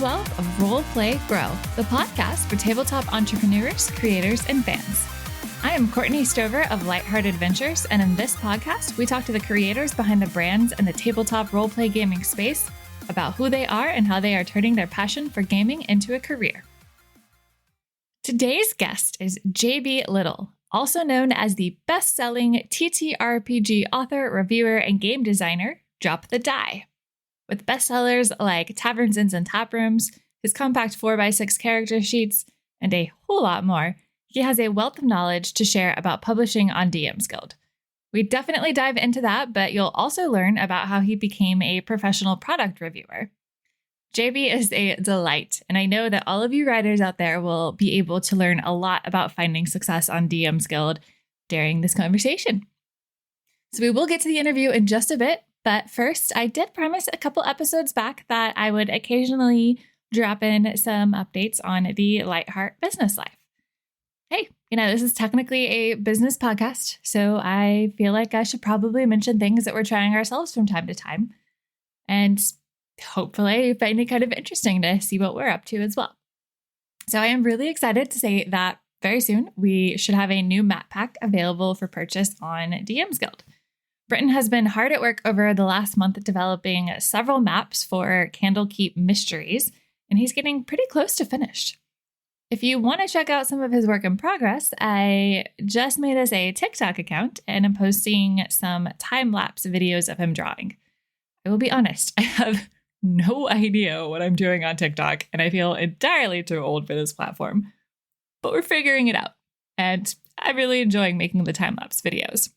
12 of Role Play Grow, the podcast for tabletop entrepreneurs, creators, and fans. I am Courtney Stover of Lightheart Adventures, and in this podcast, we talk to the creators behind the brands and the tabletop roleplay gaming space about who they are and how they are turning their passion for gaming into a career. Today's guest is JB Little, also known as the best-selling ttrpg author, reviewer, and game designer, DropTheDie. With bestsellers like Taverns and Taprooms, his compact 4x6 character sheets, and a whole lot more, he has a wealth of knowledge to share about publishing on DM's Guild. We definitely dive into that, but you'll also learn about how he became a professional product reviewer. JB is a delight, and I know that all of you writers out there will be able to learn a lot about finding success on DM's Guild during this conversation. So we will get to the interview in just a bit, but first, I did promise a couple episodes back that I would occasionally drop in some updates on the Lightheart business life. Hey, this is technically a business podcast, so I feel like I should probably mention things that we're trying ourselves from time to time. And hopefully you find it kind of interesting to see what we're up to as well. So I am really excited to say that very soon we should have a new map pack available for purchase on DM's Guild. Britton has been hard at work over the last month developing several maps for Candlekeep Mysteries, and he's getting pretty close to finished. If you want to check out some of his work in progress, I just made us a TikTok account and I'm posting some time-lapse videos of him drawing. I will be honest, I have no idea what I'm doing on TikTok, and I feel entirely too old for this platform. But we're figuring it out, and I'm really enjoying making the time-lapse videos.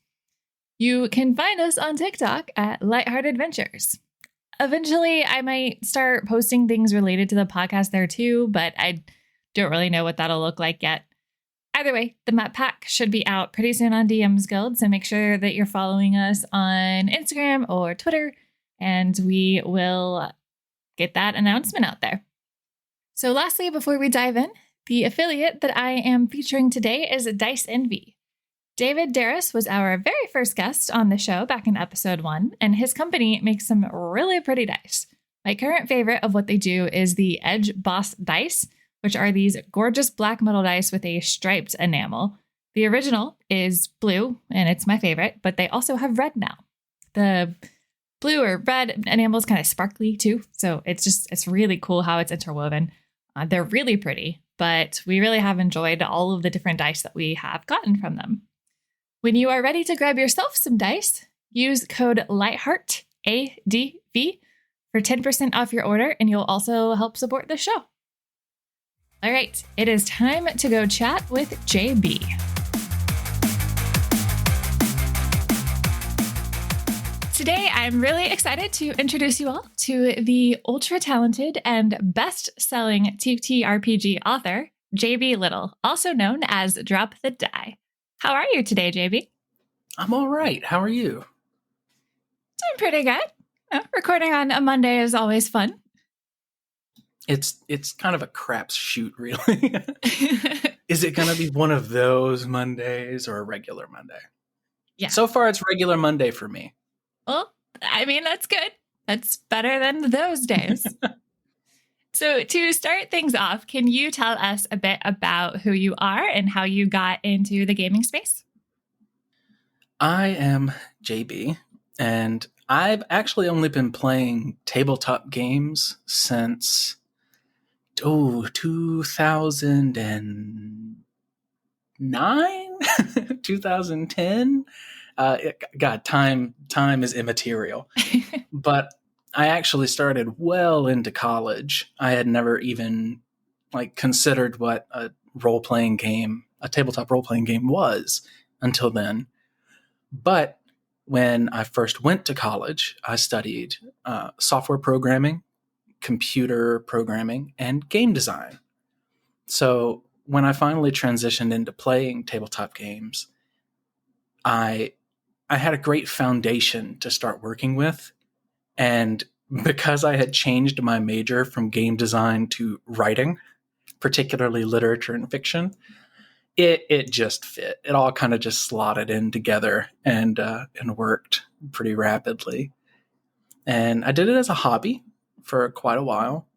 You can find us on TikTok at Lightheart Adventures. Eventually, I might start posting things related to the podcast there too, but I don't really know what that'll look like yet. Either way, the map pack should be out pretty soon on DM's Guild, so make sure that you're following us on Instagram or Twitter, and we will get that announcement out there. So lastly, before we dive in, the affiliate that I am featuring today is Dice Envy. David Darris was our very first guest on the show back in episode 1, and his company makes some really pretty dice. My current favorite of what they do is the Edge Boss dice, which are these gorgeous black metal dice with a striped enamel. The original is blue, and it's my favorite, but they also have red now. The blue or red enamel is kind of sparkly too, so it's really cool how it's interwoven. They're really pretty, but we really have enjoyed all of the different dice that we have gotten from them. When you are ready to grab yourself some dice, use code Lightheart, ADV, for 10% off your order, and you'll also help support the show. All right, it is time to go chat with JB. Today, I'm really excited to introduce you all to the ultra-talented and best-selling TTRPG author, JB Little, also known as DropTheDie. How are you today, JB? I'm all right. How are you? Doing pretty good. Recording on a Monday is always fun. It's kind of a crapshoot, really. Is it going to be one of those Mondays or a regular Monday? Yeah. So far, it's regular Monday for me. Well, I mean, that's good. That's better than those days. So to start things off, can you tell us a bit about who you are and how you got into the gaming space? I am JB, and I've actually only been playing tabletop games since 2009? 2010? God, time is immaterial. But I actually started well into college. I had never even considered what a role-playing game, a tabletop role-playing game was until then. But when I first went to college, I studied software programming, computer programming, and game design. So when I finally transitioned into playing tabletop games, I had a great foundation to start working with. And because I had changed my major from game design to writing, particularly literature and fiction, it just fit. It all kind of just slotted in together and worked pretty rapidly. And I did it as a hobby for quite a while.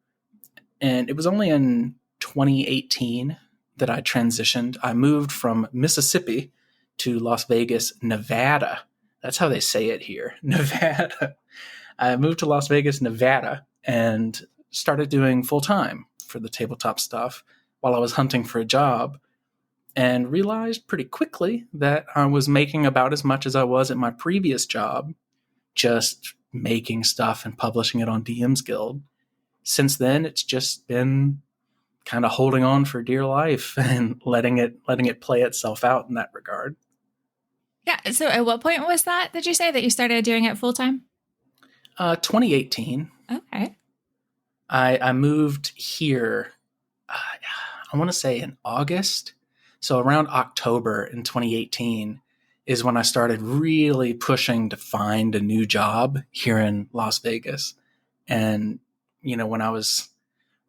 And it was only in 2018 that I transitioned. I moved from Mississippi to Las Vegas, Nevada. That's how they say it here, Nevada. I moved to Las Vegas, Nevada, and started doing full time for the tabletop stuff while I was hunting for a job, and realized pretty quickly that I was making about as much as I was at my previous job, just making stuff and publishing it on DM's Guild. Since then, it's just been kind of holding on for dear life and letting it play itself out in that regard. Yeah. So at what point was that, did you say, that you started doing it full time? 2018. Okay. I moved here, I want to say in August. So around October in 2018 is when I started really pushing to find a new job here in Las Vegas. And, when I was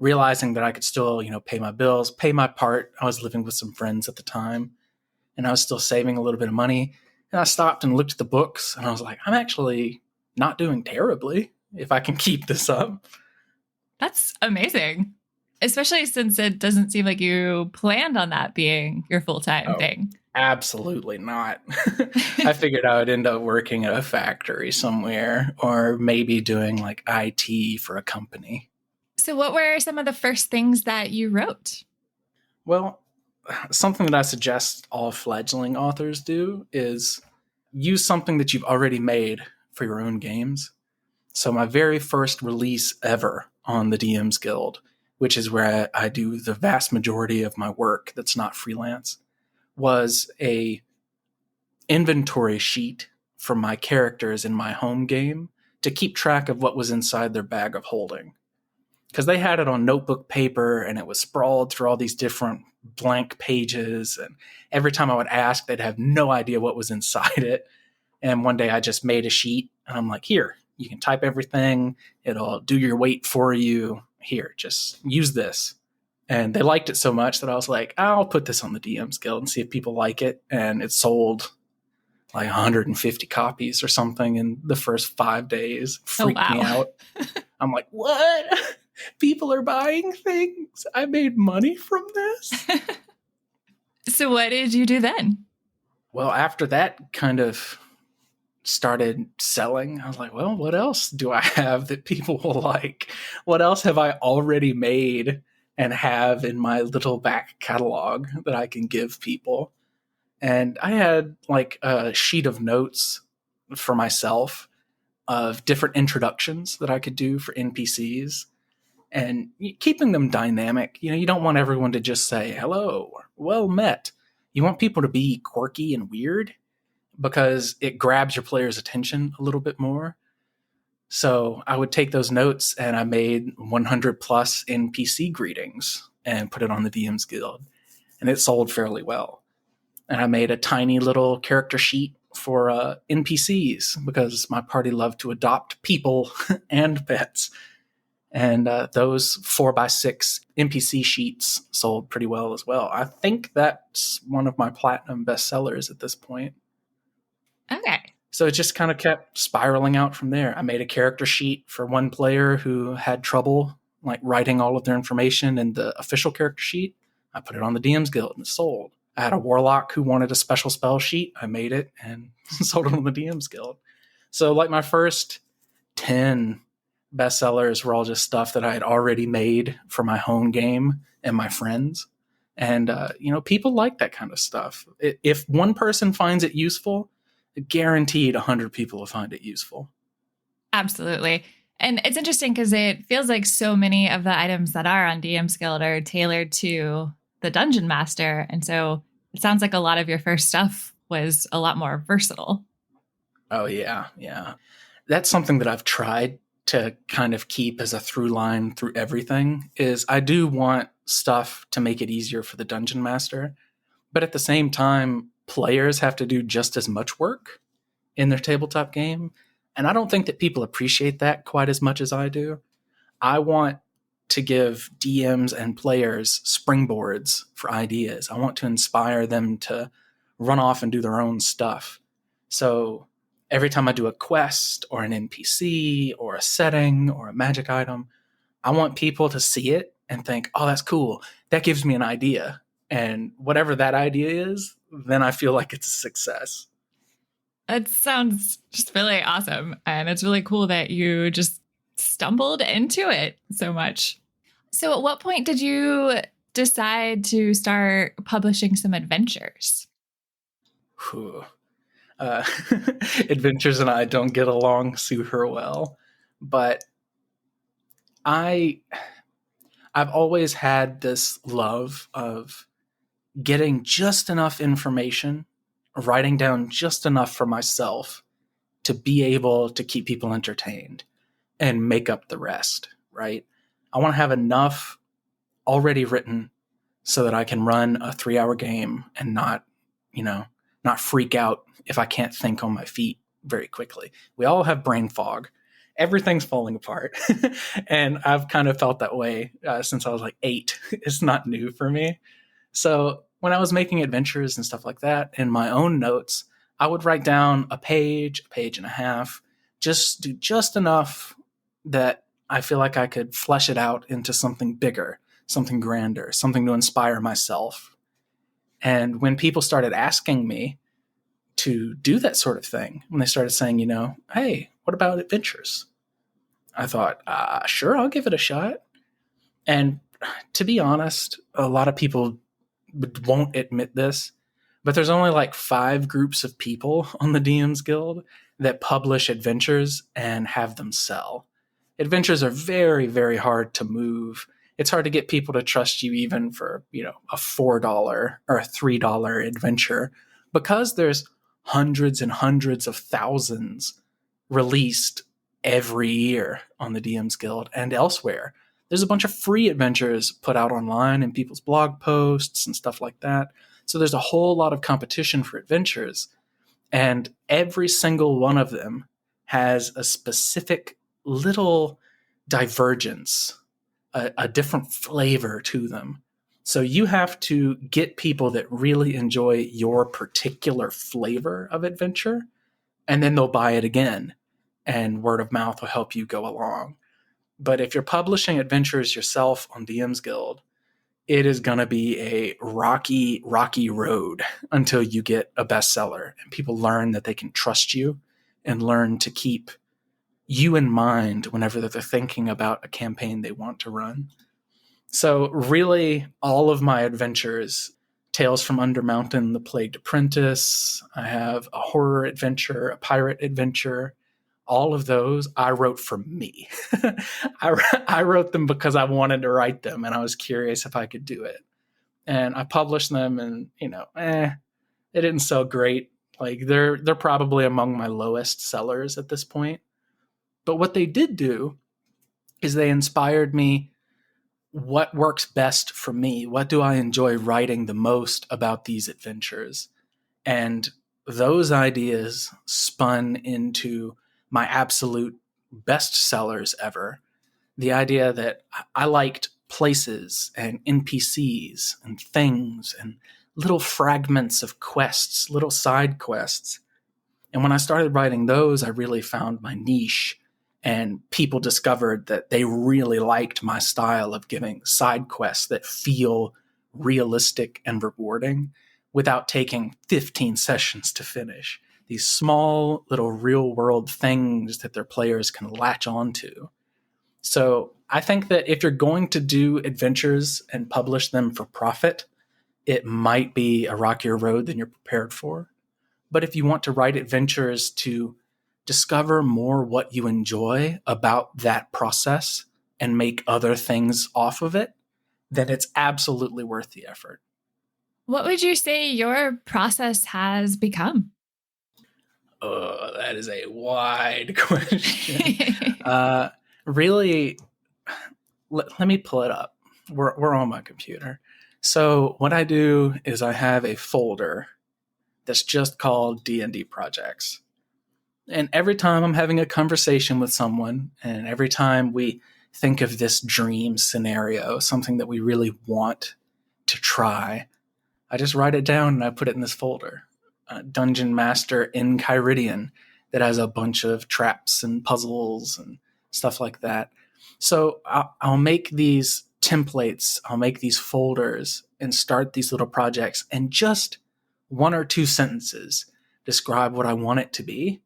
realizing that I could still, pay my bills, pay my part, I was living with some friends at the time, and I was still saving a little bit of money. And I stopped and looked at the books, and I was like, I'm actually not doing terribly if I can keep this up. That's amazing. Especially since it doesn't seem like you planned on that being your full-time thing. Absolutely not. I figured I would end up working at a factory somewhere, or maybe doing like IT for a company. So what were some of the first things that you wrote? Well, something that I suggest all fledgling authors do is use something that you've already made for your own games. So my very first release ever on the DM's Guild, which is where I do the vast majority of my work that's not freelance, was a inventory sheet for my characters in my home game to keep track of what was inside their bag of holding. Because they had it on notebook paper, and it was sprawled through all these different blank pages. And every time I would ask, they'd have no idea what was inside it. And one day I just made a sheet, and I'm like, here, you can type everything. It'll do your weight for you. Here, just use this. And they liked it so much that I was like, I'll put this on the DM's Guild and see if people like it. And it sold like 150 copies or something in the first 5 days. Freaked me out. I'm like, what? People are buying things? I made money from this? So what did you do then? Well, after that kind of started selling, I was like, well, what else do I have that people will like? What else have I already made and have in my little back catalog that I can give people? And I had like a sheet of notes for myself of different introductions that I could do for NPCs, and keeping them dynamic. You don't want everyone to just say hello or well met. You want people to be quirky and weird, because it grabs your player's attention a little bit more. So I would take those notes, and I made 100 plus NPC greetings and put it on the DM's Guild, and it sold fairly well. And I made a tiny little character sheet for NPCs, because my party loved to adopt people and pets. And those 4x6 NPC sheets sold pretty well as well. I think that's one of my platinum bestsellers at this point. Okay. So it just kind of kept spiraling out from there. I made a character sheet for one player who had trouble like writing all of their information in the official character sheet. I put it on the DM's Guild and it sold. I had a warlock who wanted a special spell sheet. I made it and sold it on the DM's Guild. So like my first 10 bestsellers were all just stuff that I had already made for my home game and my friends. And, people like that kind of stuff. If one person finds it useful, guaranteed 100 people will find it useful. Absolutely. And it's interesting because it feels like so many of the items that are on DM's Guild are tailored to the dungeon master. And so it sounds like a lot of your first stuff was a lot more versatile. Oh, yeah. Yeah. That's something that I've tried to kind of keep as a through line through everything, is I do want stuff to make it easier for the dungeon master. But at the same time, players have to do just as much work in their tabletop game. And I don't think that people appreciate that quite as much as I do. I want to give DMs and players springboards for ideas. I want to inspire them to run off and do their own stuff. So every time I do a quest or an NPC or a setting or a magic item, I want people to see it and think, oh, that's cool. That gives me an idea. And whatever that idea is, then I feel like it's a success. It sounds just really awesome. And it's really cool that you just stumbled into it so much. So, at what point did you decide to start publishing some adventures? Whew. Adventures and I don't get along super well, but I've always had this love of getting just enough information, writing down just enough for myself to be able to keep people entertained and make up the rest, right? I want to have enough already written so that I can run a 3-hour game and not freak out if I can't think on my feet very quickly. We all have brain fog. Everything's falling apart. And I've kind of felt that way since I was like 8. It's not new for me. So when I was making adventures and stuff like that in my own notes, I would write down a page and a half, just do just enough that I feel like I could flesh it out into something bigger, something grander, something to inspire myself. And when people started asking me to do that sort of thing, when they started saying, hey, what about adventures? I thought, sure, I'll give it a shot. And to be honest, a lot of people won't admit this, but there's only like 5 groups of people on the DMs Guild that publish adventures and have them sell. Adventures are very, very hard to move. It's hard to get people to trust you even for, a $4 or a $3 adventure, because there's hundreds and hundreds of thousands released every year on the DMs Guild and elsewhere. There's a bunch of free adventures put out online in people's blog posts and stuff like that. So there's a whole lot of competition for adventures. And every single one of them has a specific little divergence, a different flavor to them. So you have to get people that really enjoy your particular flavor of adventure, and then they'll buy it again. And word of mouth will help you go along. But if you're publishing adventures yourself on DMs Guild, it is going to be a rocky, rocky road until you get a bestseller and people learn that they can trust you and learn to keep you in mind whenever they're thinking about a campaign they want to run. So really, all of my adventures, Tales from Undermountain, The Plagued Apprentice, I have a horror adventure, a pirate adventure, all of those I wrote for me. I wrote them because I wanted to write them and I was curious if I could do it. And I published them and, they didn't sell great. Like they're probably among my lowest sellers at this point. But what they did do is they inspired me. What works best for me? What do I enjoy writing the most about these adventures? And those ideas spun into my absolute best sellers ever. The idea that I liked places and NPCs and things and little fragments of quests, little side quests. And when I started writing those, I really found my niche, and people discovered that they really liked my style of giving side quests that feel realistic and rewarding without taking 15 sessions to finish. These small little real world things that their players can latch onto. So I think that if you're going to do adventures and publish them for profit, it might be a rockier road than you're prepared for. But if you want to write adventures to discover more what you enjoy about that process and make other things off of it, then it's absolutely worth the effort. What would you say your process has become? Oh, that is a wide question. Really, let me pull it up. We're on my computer. So what I do is I have a folder that's just called D&D projects. And every time I'm having a conversation with someone, and every time we think of this dream scenario, something that we really want to try, I just write it down and I put it in this folder. Dungeon Master in Kyridian that has a bunch of traps and puzzles and stuff like that. So I'll make these templates, I'll make these folders and start these little projects, and just 1 or 2 sentences describe what I want it to be.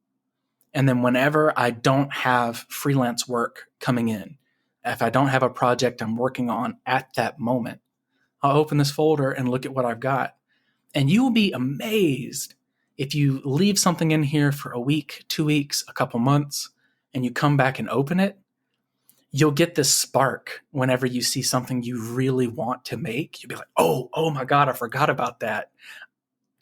And then whenever I don't have freelance work coming in, if I don't have a project I'm working on at that moment, I'll open this folder and look at what I've got. And you will be amazed if you leave something in here for a week, 2 weeks, a couple months, and you come back and open it. You'll get this spark whenever you see something you really want to make. You'll be like, oh my God, I forgot about that.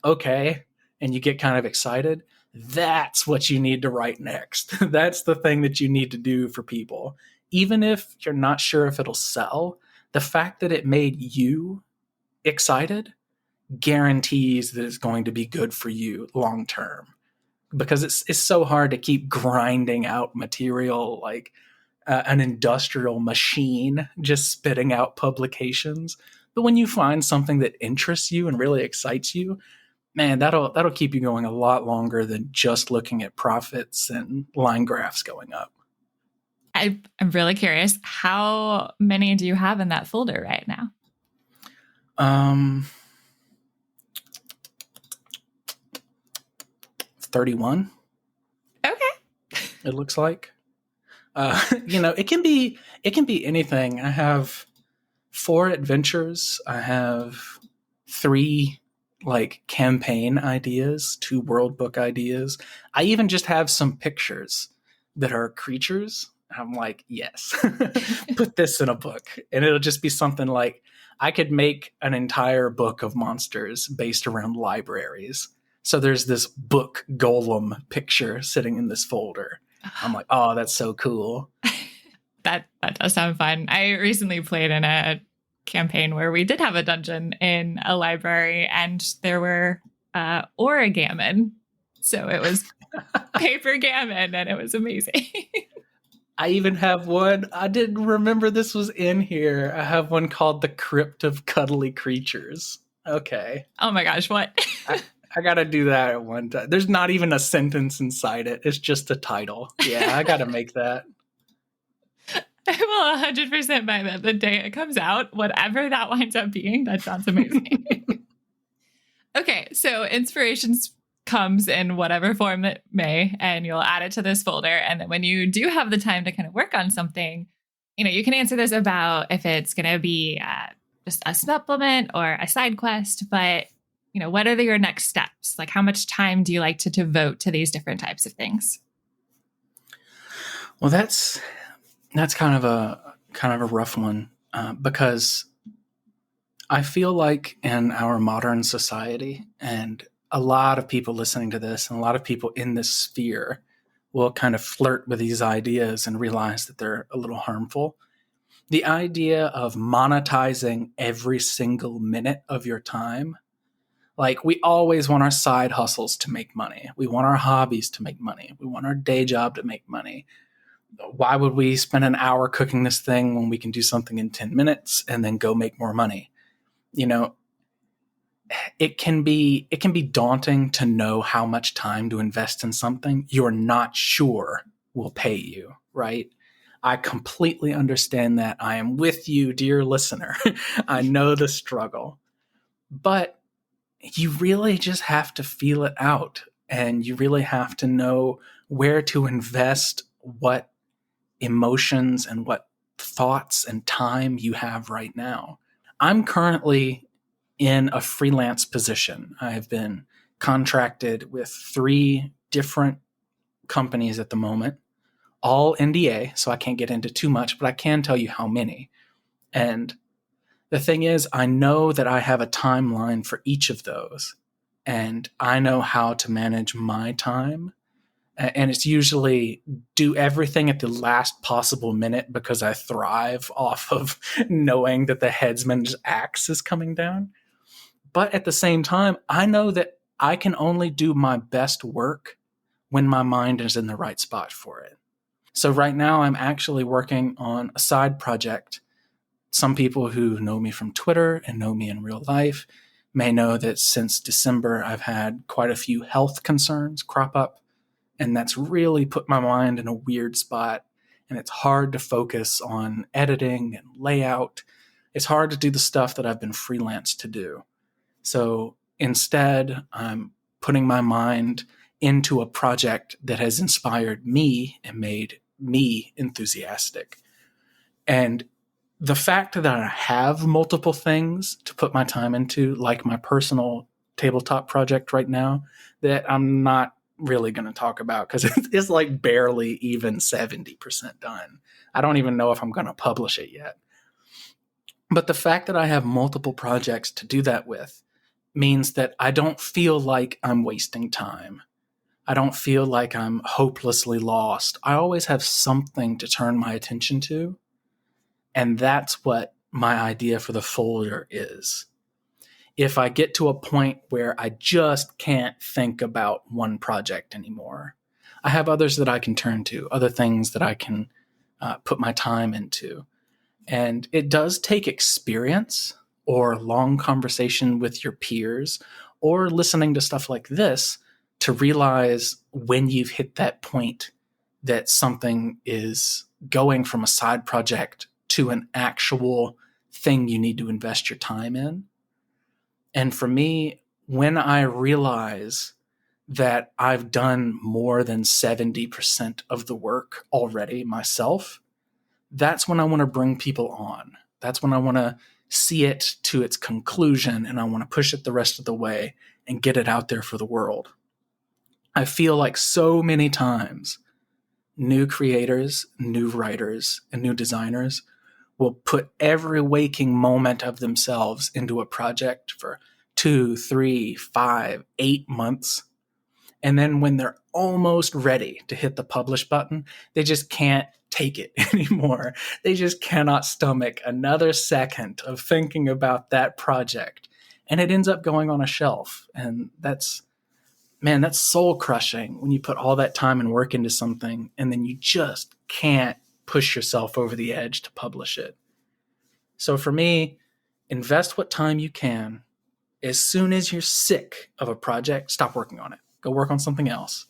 Okay. And you get kind of excited. That's what you need to write next. That's the thing that you need to do for people. Even if you're not sure if it'll sell, the fact that it made you excited guarantees that it's going to be good for you long term. Because it's so hard to keep grinding out material like an industrial machine, just spitting out publications. But when you find something that interests you and really excites you, man, that'll keep you going a lot longer than just looking at profits and line graphs going up. I'm really curious. How many do you have in that folder right now? 31. Okay. It looks like. It can be anything. I have 4 adventures. I have 3 like campaign ideas, 2 world book ideas. I even just have some pictures that are creatures. I'm like, yes, put this in a book. And it'll just be something like, I could make an entire book of monsters based around libraries. So there's this book golem picture sitting in this folder. I'm like, oh, that's so cool. That does sound fun. I recently played in a campaign where we did have a dungeon in a library, and there were origami. So it was paper gammon, and it was amazing. I even have one. I didn't remember this was in here. I have one called The Crypt of Cuddly Creatures. Okay. Oh my gosh, what? I got to do that at one time. There's not even a sentence inside it. It's just a title. Yeah, I got to make that. I will 100% buy that the day it comes out. Whatever that winds up being, that sounds amazing. Okay, so inspirations comes in whatever form it may, and you'll add it to this folder. And then when you do have the time to kind of work on something, you can answer this about if it's going to be just a supplement or a side quest, but what are your next steps? Like, how much time do you like to devote to these different types of things? Well, that's kind of a rough one because I feel like in our modern society, and a lot of people listening to this and a lot of people in this sphere will kind of flirt with these ideas and realize that they're a little harmful. The idea of monetizing every single minute of your time. Like, we always want our side hustles to make money. We want our hobbies to make money. We want our day job to make money. Why would we spend an hour cooking this thing when we can do something in 10 minutes and then go make more money? It can be daunting to know how much time to invest in something you're not sure will pay you, right? I completely understand that. I am with you, dear listener. I know the struggle. But you really just have to feel it out, and you really have to know where to invest what emotions and what thoughts and time you have right now. I'm currently in a freelance position. I've been contracted with 3 different companies at the moment, all NDA, so I can't get into too much, but I can tell you how many. And the thing is, I know that I have a timeline for each of those, and I know how to manage my time. And it's usually do everything at the last possible minute because I thrive off of knowing that the headsman's axe is coming down. But at the same time, I know that I can only do my best work when my mind is in the right spot for it. So right now, I'm actually working on a side project. Some people who know me from Twitter and know me in real life may know that since December, I've had quite a few health concerns crop up, and that's really put my mind in a weird spot, and it's hard to focus on editing and layout It's hard to do the stuff that I've been freelance to do. So instead, I'm putting my mind into a project that has inspired me and made me enthusiastic. And the fact that I have multiple things to put my time into, like my personal tabletop project right now, that I'm not really going to talk about because it's like barely even 70% done. I don't even know if I'm going to publish it yet. But the fact that I have multiple projects to do that with means that I don't feel like I'm wasting time. I don't feel like I'm hopelessly lost. I always have something to turn my attention to. And that's what my idea for the folder is. If I get to a point where I just can't think about one project anymore, I have others that I can turn to, other things that I can put my time into. And it does take experience or long conversation with your peers or listening to stuff like this to realize when you've hit that point that something is going from a side project to an actual thing you need to invest your time in. And for me, when I realize that I've done more than 70% of the work already myself, that's when I want to bring people on. That's when I want to see it to its conclusion and I want to push it the rest of the way and get it out there for the world. I feel like so many times new creators, new writers, and new designers will put every waking moment of themselves into a project for 2, 3, 5, 8 months. And then when they're almost ready to hit the publish button, they just can't take it anymore. They just cannot stomach another second of thinking about that project. And it ends up going on a shelf. And that's soul crushing when you put all that time and work into something and then you just can't push yourself over the edge to publish it. So for me, invest what time you can. As soon as you're sick of a project, stop working on it. Go work on something else.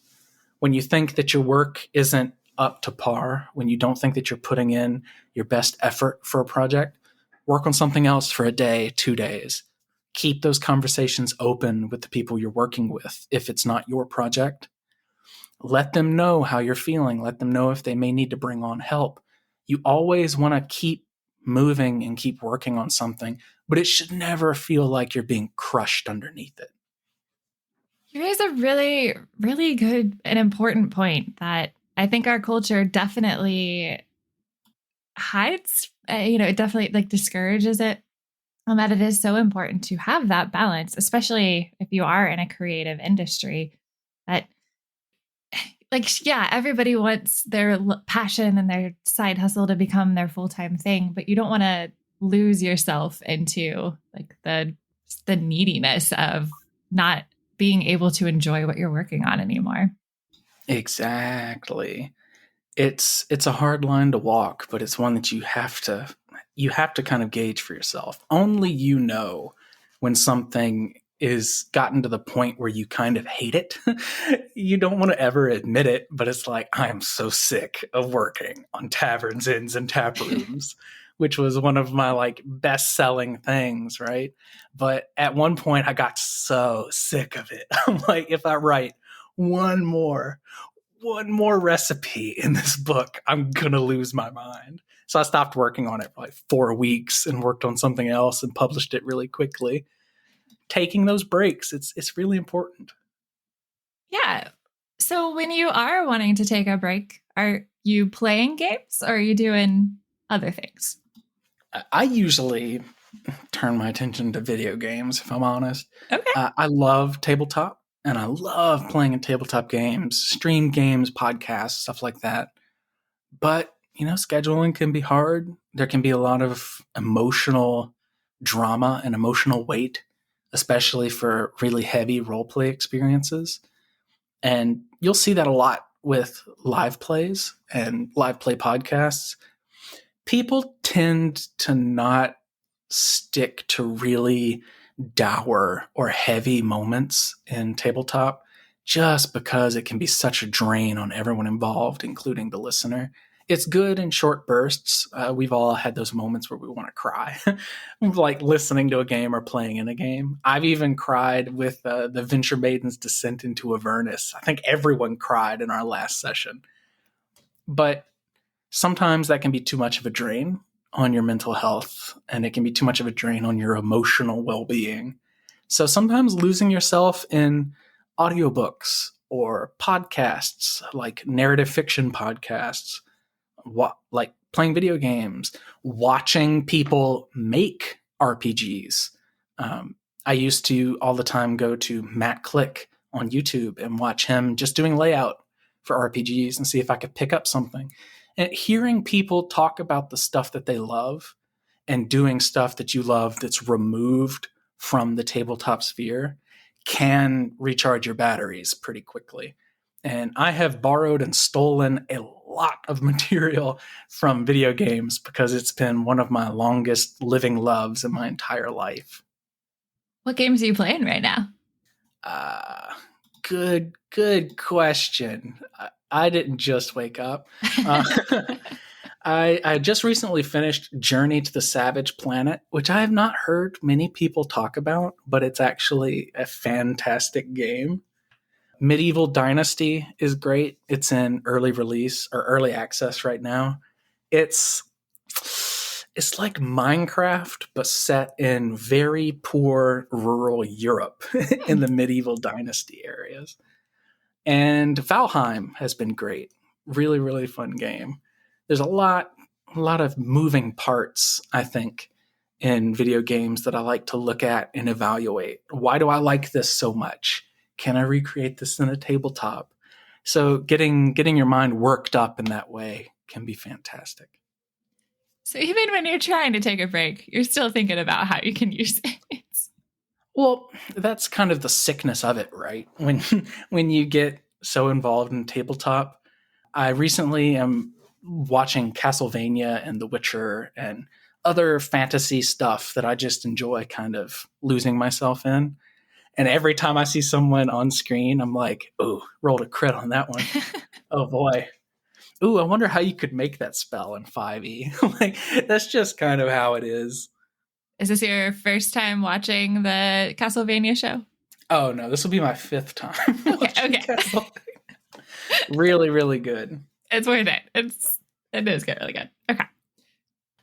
When you think that your work isn't up to par, when you don't think that you're putting in your best effort for a project, work on something else for a day, 2 days. Keep those conversations open with the people you're working with. If it's not your project, let them know how you're feeling. Let them know if they may need to bring on help. You always want to keep moving and keep working on something, but it should never feel like you're being crushed underneath it. You raise a really, really good and important point that I think our culture definitely hides. It definitely like discourages it. And that it is so important to have that balance, especially if you are in a creative industry. That, like, yeah, everybody wants their passion and their side hustle to become their full-time thing, but you don't want to lose yourself into like the neediness of not being able to enjoy what you're working on anymore. Exactly. It's a hard line to walk, but it's one that you have to kind of gauge for yourself. Only you know when something is gotten to the point where you kind of hate it. You don't want to ever admit it, but it's like, I am so sick of working on Taverns, Inns, and Taprooms, which was one of my like best-selling things, right? But at one point I got so sick of it. I'm like, if I write one more recipe in this book, I'm going to lose my mind. So I stopped working on it for like 4 weeks and worked on something else and published it really quickly. Taking those breaks, it's really important. Yeah. So when you are wanting to take a break, are you playing games or are you doing other things? I usually turn my attention to video games, if I'm honest. Okay. I love tabletop and I love playing in tabletop games, stream games, podcasts, stuff like that. But, scheduling can be hard. There can be a lot of emotional drama and emotional weight, especially for really heavy role play experiences. And you'll see that a lot with live plays and live play podcasts. People tend to not stick to really dour or heavy moments in tabletop just because it can be such a drain on everyone involved, including the listener. It's good in short bursts. We've all had those moments where we want to cry, like listening to a game or playing in a game. I've even cried with the Venture Maiden's Descent into Avernus. I think everyone cried in our last session. But sometimes that can be too much of a drain on your mental health, and it can be too much of a drain on your emotional well-being. So sometimes losing yourself in audiobooks or podcasts, like narrative fiction podcasts, like playing video games, watching people make RPGs. I used to all the time go to Matt Click on YouTube and watch him just doing layout for RPGs and see if I could pick up something. And hearing people talk about the stuff that they love and doing stuff that you love that's removed from the tabletop sphere can recharge your batteries pretty quickly. And I have borrowed and stolen a lot of material from video games because it's been one of my longest living loves in my entire life. What games are you playing right now? Good question. I didn't just wake up. I just recently finished Journey to the Savage Planet, which I have not heard many people talk about, but it's actually a fantastic game. Medieval Dynasty is great. It's in early release or early access right now. It's like Minecraft, but set in very poor rural Europe in the medieval dynasty areas. And Valheim has been great. Really, really fun game. There's a lot of moving parts, I think, in video games that I like to look at and evaluate. Why do I like this so much? Can I recreate this in a tabletop? So getting your mind worked up in that way can be fantastic. So even when you're trying to take a break, you're still thinking about how you can use it. Well, that's kind of the sickness of it, right? When you get so involved in tabletop. I recently am watching Castlevania and The Witcher and other fantasy stuff that I just enjoy kind of losing myself in. And every time I see someone on screen, I'm like, oh, rolled a crit on that one. Oh boy. Ooh, I wonder how you could make that spell in 5e. Like, that's just kind of how it is. Is this your first time watching the Castlevania show? Oh no, this will be my 5th time. Okay. Really, really good. It's worth it. It is good, really good. Okay.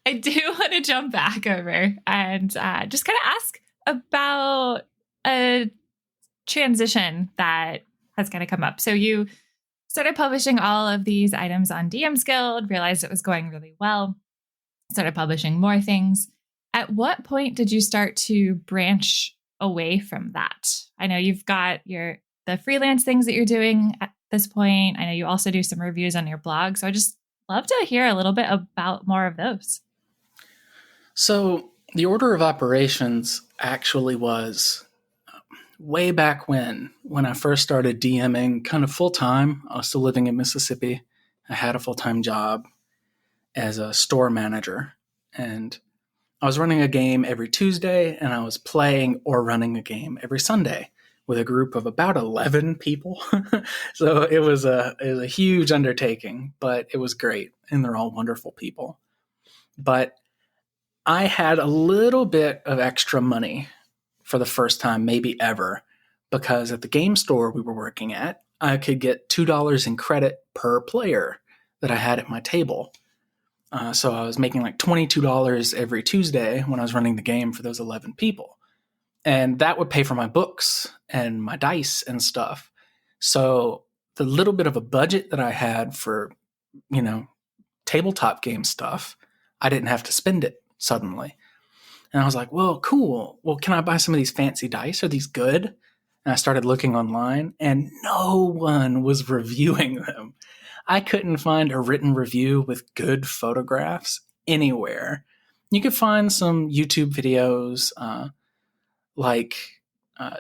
I do want to jump back over and just kind of ask about a transition that has kind of come up. So you started publishing all of these items on DM's Guild, realized it was going really well, started publishing more things. At what point did you start to branch away from that? I know you've got the freelance things that you're doing at this point. I know you also do some reviews on your blog. So I just love to hear a little bit about more of those. So the order of operations actually was way back when I first started DMing kind of full time. I was still living in Mississippi. I had a full-time job as a store manager, and I was running a game every Tuesday, and I was playing or running a game every Sunday with a group of about 11 people. So it was a huge undertaking, but it was great, and they're all wonderful people. But I had a little bit of extra money for the first time, maybe ever, because at the game store we were working at, I could get $2 in credit per player that I had at my table. So I was making like $22 every Tuesday when I was running the game for those 11 people. And that would pay for my books and my dice and stuff. So the little bit of a budget that I had for, tabletop game stuff, I didn't have to spend it suddenly. And I was like, well, cool. Well, can I buy some of these fancy dice? Are these good? And I started looking online, and no one was reviewing them. I couldn't find a written review with good photographs anywhere. You could find some YouTube videos, like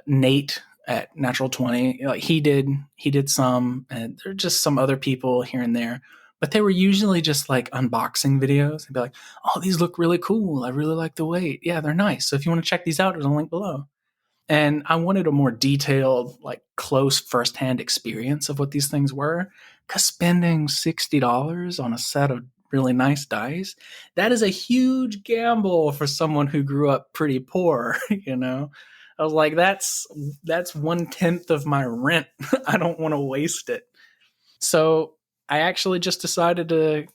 Nate at Natural 20. Like he did some, and there are just some other people here and there. But they were usually just like unboxing videos. They'd be like, oh, these look really cool. I really like the weight. Yeah, they're nice. So if you want to check these out, there's a link below. And I wanted a more detailed, like close firsthand experience of what these things were. Because spending $60 on a set of really nice dice, that is a huge gamble for someone who grew up pretty poor, you know? I was like, that's 1/10 of my rent. I don't want to waste it. So I actually just decided to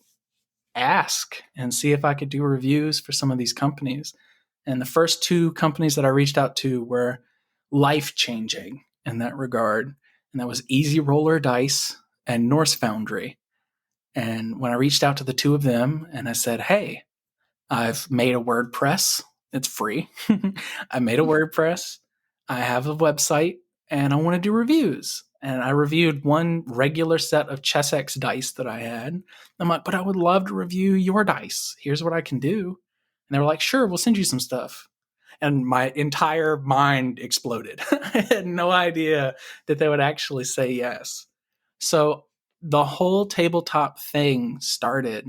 ask and see if I could do reviews for some of these companies. And the first two companies that I reached out to were life changing in that regard. And that was Easy Roller Dice and Norse Foundry. And when I reached out to the two of them and I said, hey, I've made a WordPress, it's free. I made a WordPress, I have a website, and I want to do reviews. And I reviewed one regular set of Chessex dice that I had. I'm like, but I would love to review your dice. Here's what I can do. And they were like, sure, we'll send you some stuff. And my entire mind exploded. I had no idea that they would actually say yes. So the whole tabletop thing started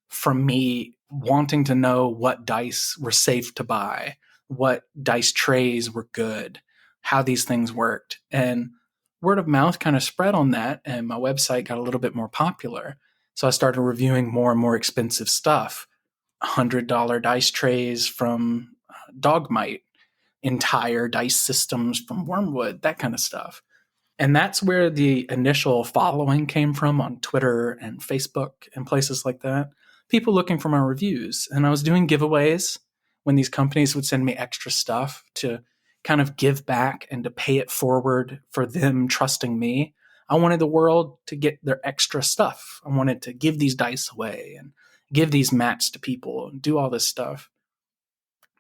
from me wanting to know what dice were safe to buy, what dice trays were good, how these things worked. And word of mouth kind of spread on that, and my website got a little bit more popular. So I started reviewing more and more expensive stuff. $100 dice trays from Dogmite, entire dice systems from Wormwood, that kind of stuff. And that's where the initial following came from on Twitter and Facebook and places like that. People looking for my reviews. And I was doing giveaways when these companies would send me extra stuff to kind of give back and to pay it forward for them trusting me. I wanted the world to get their extra stuff. I wanted to give these dice away and give these mats to people and do all this stuff.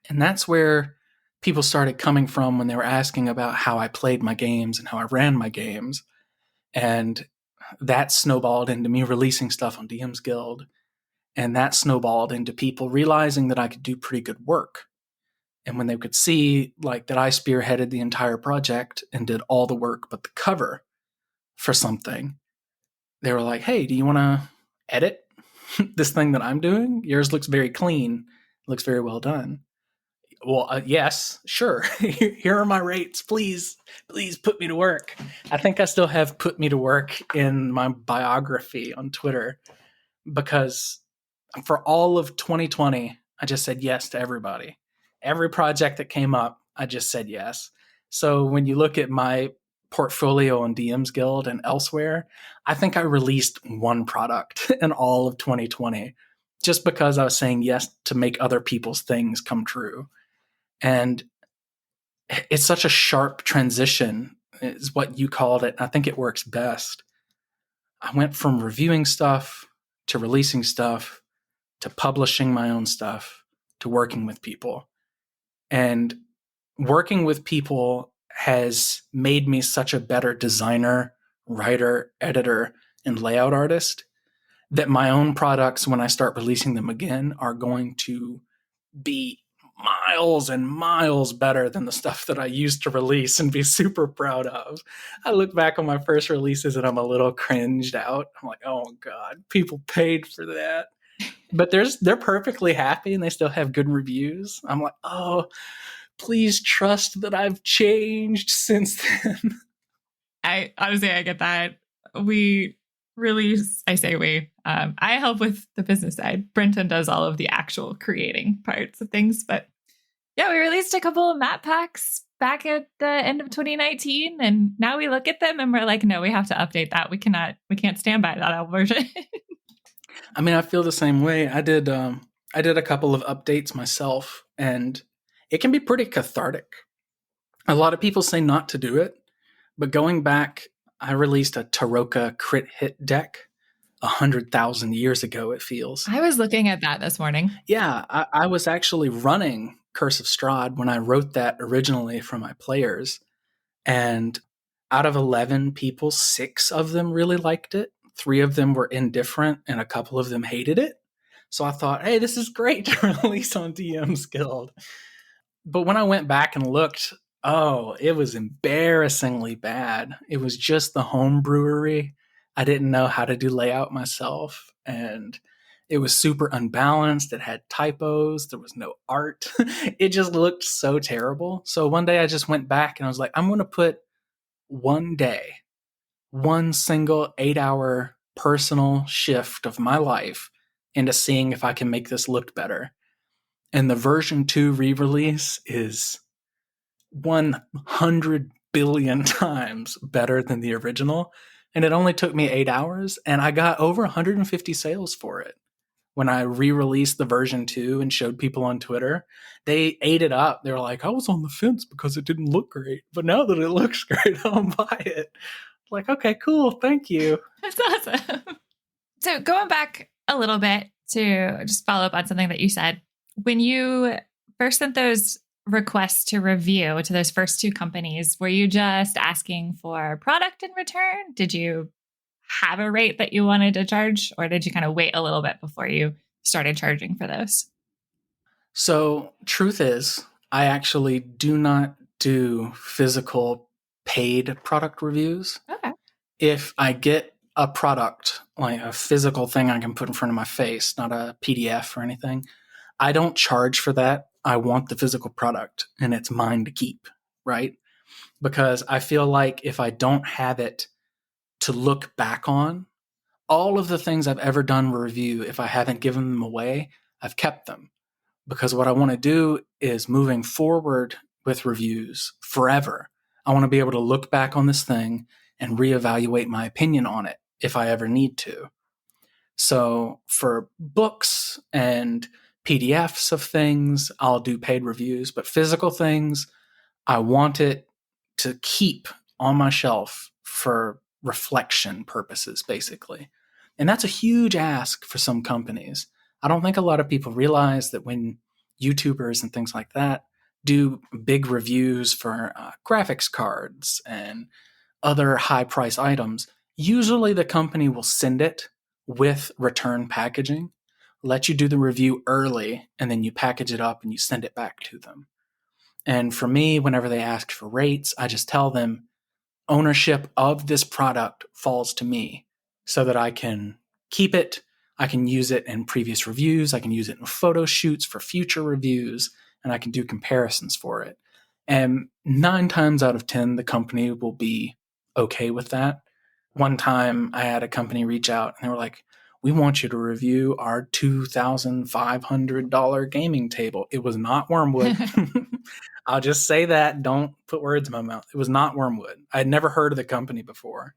And that's where people started coming from when they were asking about how I played my games and how I ran my games. And that snowballed into me releasing stuff on DM's Guild. And that snowballed into people realizing that I could do pretty good work. And when they could see like that I spearheaded the entire project and did all the work but the cover for something, they were like, hey, do you want to edit this thing that I'm doing? Yours looks very clean. Looks very well done. Well, yes, sure. Here are my rates. Please put me to work. I think I still have put me to work in my biography on Twitter because for all of 2020, I just said yes to everybody. Every project that came up, I just said yes. So when you look at my portfolio on DM's Guild and elsewhere, I think I released one product in all of 2020 just because I was saying yes to make other people's things come true. And it's such a sharp transition, is what you called it. I think it works best. I went from reviewing stuff to releasing stuff to publishing my own stuff to working with people. And working with people has made me such a better designer, writer, editor, and layout artist that my own products, when I start releasing them again, are going to be miles and miles better than the stuff that I used to release and be super proud of. I look back on my first releases and I'm a little cringed out. I'm like, oh God, people paid for that. But they're perfectly happy and they still have good reviews. I'm like, oh, please trust that I've changed since then. I honestly, I get that. We release, I say we, I help with the business side. Brenton does all of the actual creating parts of things. But yeah, we released a couple of map packs back at the end of 2019. And now we look at them and we're like, no, we have to update that. We can't stand by that old version. I mean, I feel the same way. I did a couple of updates myself, and it can be pretty cathartic. A lot of people say not to do it, but going back, I released a Taroka crit hit deck 100,000 years ago, it feels. I was looking at that this morning. Yeah, I was actually running Curse of Strahd when I wrote that originally for my players. And out of 11 people, 6 of them really liked it. 3 of them were indifferent, and a couple of them hated it. So I thought, hey, this is great to release on DM's Guild. But when I went back and looked, oh, it was embarrassingly bad. It was just the home brewery. I didn't know how to do layout myself. And It was super unbalanced. It had typos. There was no art. It just looked so terrible. So one day I just went back and I was like, I'm going to put one day, one single 8-hour personal shift of my life into seeing if I can make this look better. And the version 2 re-release is 100 billion times better than the original. And it only took me 8 hours, and I got over 150 sales for it. When I re-released the version 2 and showed people on Twitter, they ate it up. They were like, I was on the fence because it didn't look great, but now that it looks great, I'll buy it. Like, okay, cool, thank you. That's awesome. So going back a little bit to just follow up on something that you said, when you first sent those requests to review to those first 2 companies, were you just asking for product in return? Did you have a rate that you wanted to charge, or did you kind of wait a little bit before you started charging for those? So, truth is, I actually do not do physical paid product reviews. Okay. If I get a product, like a physical thing I can put in front of my face, not a PDF or anything, I don't charge for that. I want the physical product and it's mine to keep, right? Because I feel like if I don't have it to look back on, all of the things I've ever done review, if I haven't given them away, I've kept them. Because what I want to do is moving forward with reviews forever. I want to be able to look back on this thing and reevaluate my opinion on it if I ever need to. So for books and PDFs of things, I'll do paid reviews, but physical things, I want it to keep on my shelf for reflection purposes, basically. And that's a huge ask for some companies. I don't think a lot of people realize that when YouTubers and things like that do big reviews for graphics cards and other high price items, usually the company will send it with return packaging, let you do the review early, and then you package it up and you send it back to them. And for me, whenever they ask for rates, I just tell them ownership of this product falls to me so that I can keep it. I can use it in previous reviews. I can use it in photo shoots for future reviews, and I can do comparisons for it. And 9 times out of 10, the company will be okay with that. One time I had a company reach out and they were like, we want you to review our $2,500 gaming table. It was not Wormwood. I'll just say that. Don't put words in my mouth. It was not Wormwood. I had never heard of the company before.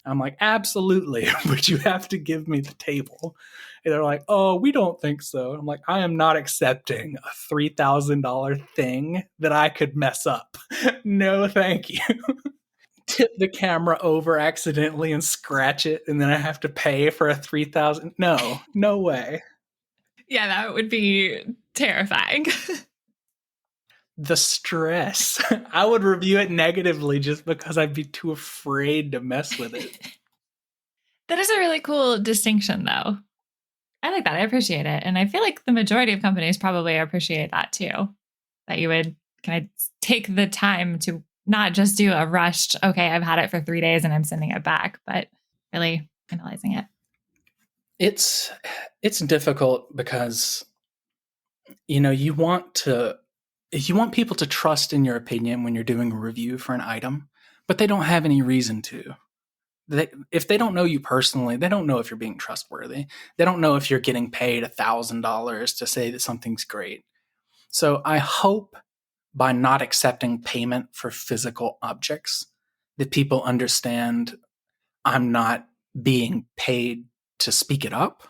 I'm like, absolutely, but you have to give me the table. And they're like, oh, we don't think so. I'm like, I am not accepting a $3,000 thing that I could mess up. No, thank you. Tip the camera over accidentally and scratch it, and then I have to pay for a 3,000. No way. Yeah, that would be terrifying. The stress. I would review it negatively just because I'd be too afraid to mess with it. That is a really cool distinction, though. I like that. I appreciate it. And I feel like the majority of companies probably appreciate that too. That you would kind of take the time to not just do a rushed, okay, I've had it for 3 days and I'm sending it back, but really analyzing it. It's difficult because you want people to trust in your opinion when you're doing a review for an item, but they don't have any reason to. If they don't know you personally, they don't know if you're being trustworthy. They don't know if you're getting paid $1,000 to say that something's great. So I hope by not accepting payment for physical objects that people understand I'm not being paid to speak it up.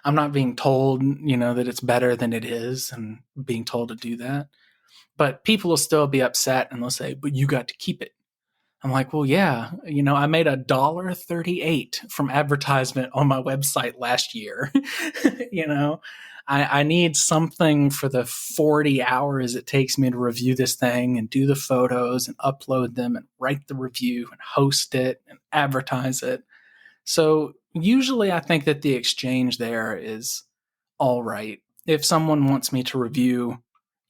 I'm not being told, that it's better than it is and being told to do that. But people will still be upset and they'll say, but you got to keep it. I'm like, well, yeah, I made $1.38 from advertisement on my website last year. I need something for the 40 hours it takes me to review this thing and do the photos and upload them and write the review and host it and advertise it. So usually I think that the exchange there is all right. If someone wants me to review,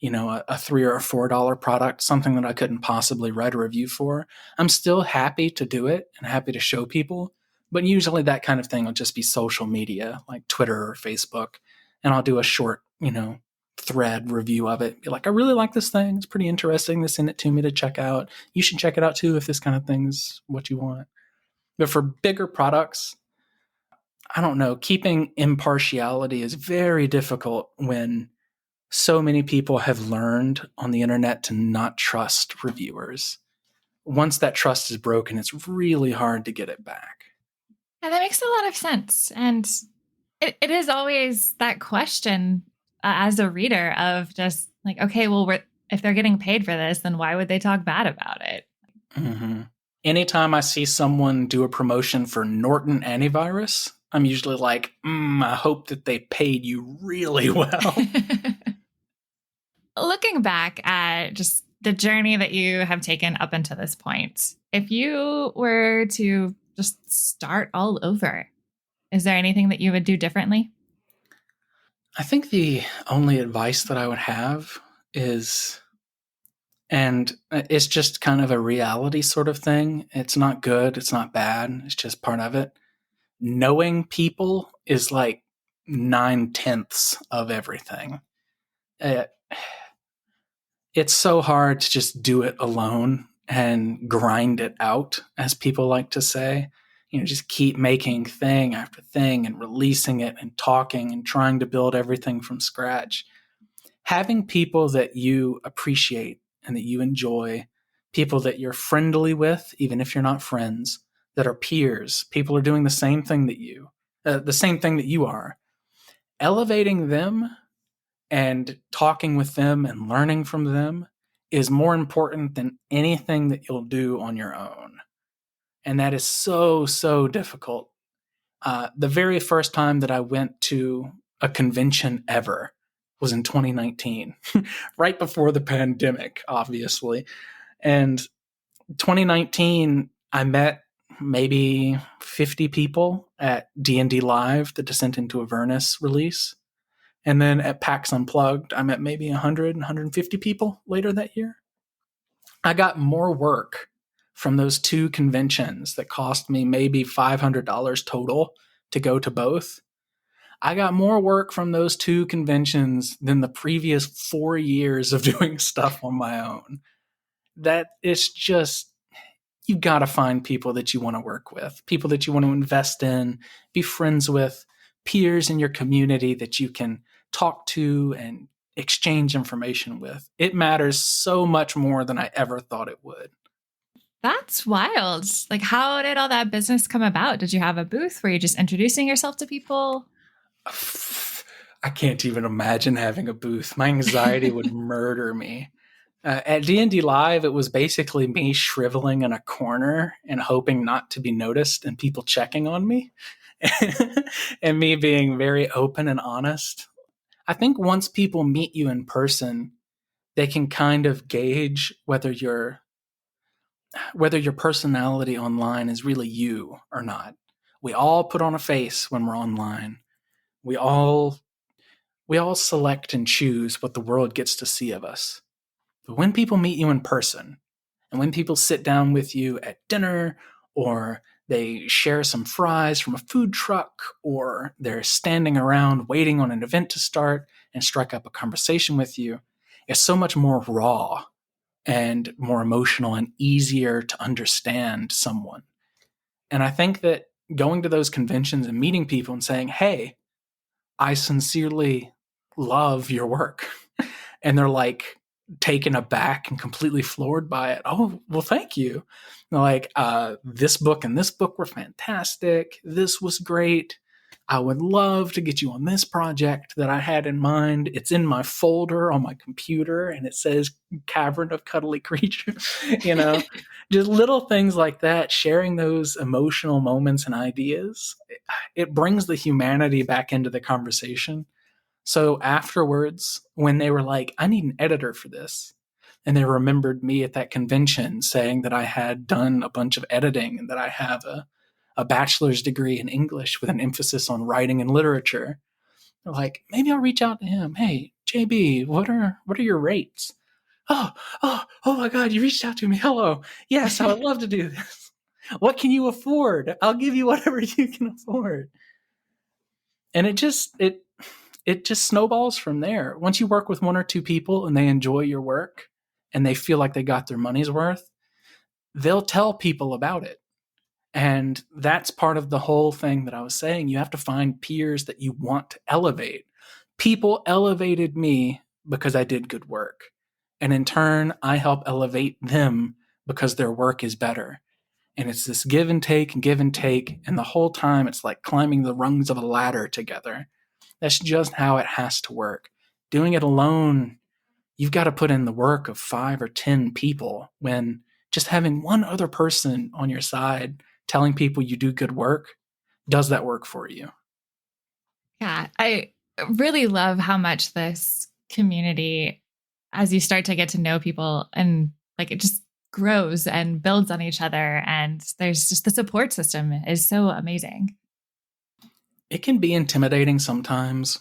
a $3 or $4 product, something that I couldn't possibly write a review for, I'm still happy to do it and happy to show people. But usually that kind of thing will just be social media, like Twitter or Facebook. And I'll do a short, thread review of it. Be like, I really like this thing. It's pretty interesting. They send it to me to check out. You should check it out too if this kind of thing's what you want. But for bigger products, I don't know. Keeping impartiality is very difficult when so many people have learned on the internet to not trust reviewers. Once that trust is broken, it's really hard to get it back. Yeah, that makes a lot of sense. And it is always that question as a reader of just like, okay, well, if they're getting paid for this, then why would they talk bad about it? Mm-hmm. Anytime I see someone do a promotion for Norton antivirus, I'm usually like, I hope that they paid you really well. Looking back at just the journey that you have taken up until this point, if you were to just start all over, is there anything that you would do differently? I think the only advice that I would have is, and it's just kind of a reality sort of thing. It's not good. It's not bad. It's just part of it. Knowing people is like 9/10 of everything. It's so hard to just do it alone and grind it out, as people like to say. Just keep making thing after thing and releasing it and talking and trying to build everything from scratch. Having people that you appreciate and that you enjoy, people that you're friendly with, even if you're not friends, that are peers, people are doing the same thing that you are. Elevating them and talking with them and learning from them is more important than anything that you'll do on your own. And that is so, so difficult. The very first time that I went to a convention ever was in 2019, right before the pandemic, obviously. And 2019, I met maybe 50 people at D&D Live, the Descent into Avernus release. And then at PAX Unplugged, I met maybe 100, 150 people later that year. I got more work from those two conventions that cost me maybe $500 total to go to both. I got more work from those two conventions than the previous 4 years of doing stuff on my own. That it's just, you got to find people that you want to work with, people that you want to invest in, be friends with, peers in your community that you can talk to and exchange information with. It matters so much more than I ever thought it would. That's wild. Like, how did all that business come about? Did you have a booth? Were you just introducing yourself to people? I can't even imagine having a booth. My anxiety would murder me. At D&D Live, it was basically me shriveling in a corner and hoping not to be noticed and people checking on me and me being very open and honest. I think once people meet you in person, they can kind of gauge whether your personality online is really you or not. We all put on a face when we're online. We all select and choose what the world gets to see of us. But when people meet you in person, and when people sit down with you at dinner, or they share some fries from a food truck, or they're standing around waiting on an event to start and strike up a conversation with you, it's so much more raw and more emotional and easier to understand someone. And I think that going to those conventions and meeting people and saying, hey, I sincerely love your work. And they're like taken aback and completely floored by it. Oh, well, thank you. They're like, this book and this book were fantastic. This was great. I would love to get you on this project that I had in mind. It's in my folder on my computer and it says Cavern of Cuddly Creatures. Just little things like that, sharing those emotional moments and ideas. It brings the humanity back into the conversation. So afterwards, when they were like, I need an editor for this, and they remembered me at that convention saying that I had done a bunch of editing and that I have a bachelor's degree in English with an emphasis on writing and literature, they're like, maybe I'll reach out to him. Hey, JB, what are your rates? Oh my God, you reached out to me. Hello. Yes, I would love to do this. What can you afford? I'll give you whatever you can afford. And it just snowballs from there. Once you work with one or two people and they enjoy your work and they feel like they got their money's worth, they'll tell people about it. And that's part of the whole thing that I was saying. You have to find peers that you want to elevate. People elevated me because I did good work. And in turn, I help elevate them because their work is better. And it's this give and take and give and take. And the whole time, it's like climbing the rungs of a ladder together. That's just how it has to work. Doing it alone, you've got to put in the work of 5 or 10 people, when just having one other person on your side telling people you do good work does that work for you. Yeah, I really love how much this community, as you start to get to know people, and like it just grows and builds on each other. And there's just the support system is so amazing. It can be intimidating sometimes.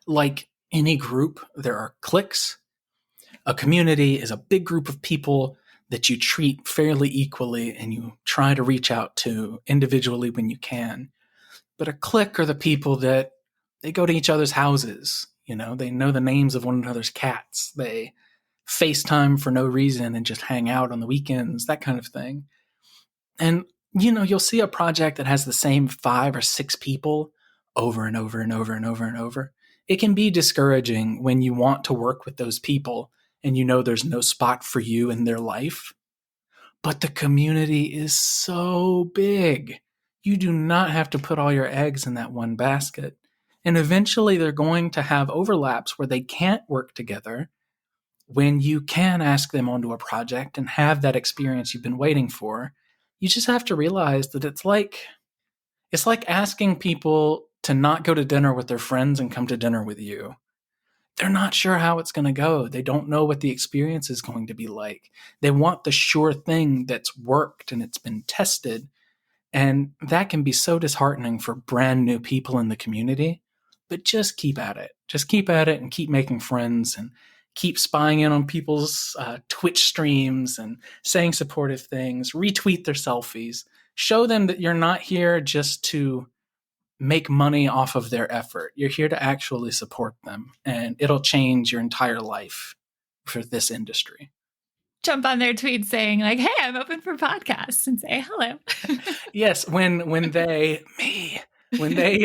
Like any group, there are cliques. A community is a big group of people that you treat fairly equally and you try to reach out to individually when you can. But a clique are the people that they go to each other's houses. You know, they know the names of one another's cats. They FaceTime for no reason and just hang out on the weekends, that kind of thing. And, you know, you'll see a project that has the same 5 or 6 people over and over and over and over and over. It can be discouraging when you want to work with those people and you know there's no spot for you in their life. But the community is so big. You do not have to put all your eggs in that one basket. And eventually they're going to have overlaps where they can't work together, when you can ask them onto a project and have that experience you've been waiting for. You just have to realize that it's like asking people to not go to dinner with their friends and come to dinner with you. They're not sure how it's going to go. They don't know what the experience is going to be like. They want the sure thing that's worked and it's been tested. And that can be so disheartening for brand new people in the community. But just keep at it. Just keep at it and keep making friends and keep spying in on people's Twitch streams and saying supportive things. Retweet their selfies. Show them that you're not here just to make money off of their effort. You're here to actually support them, and it'll change your entire life for this industry. Jump on their tweet saying like, "Hey, I'm open for podcasts," and say hello. Yes, when they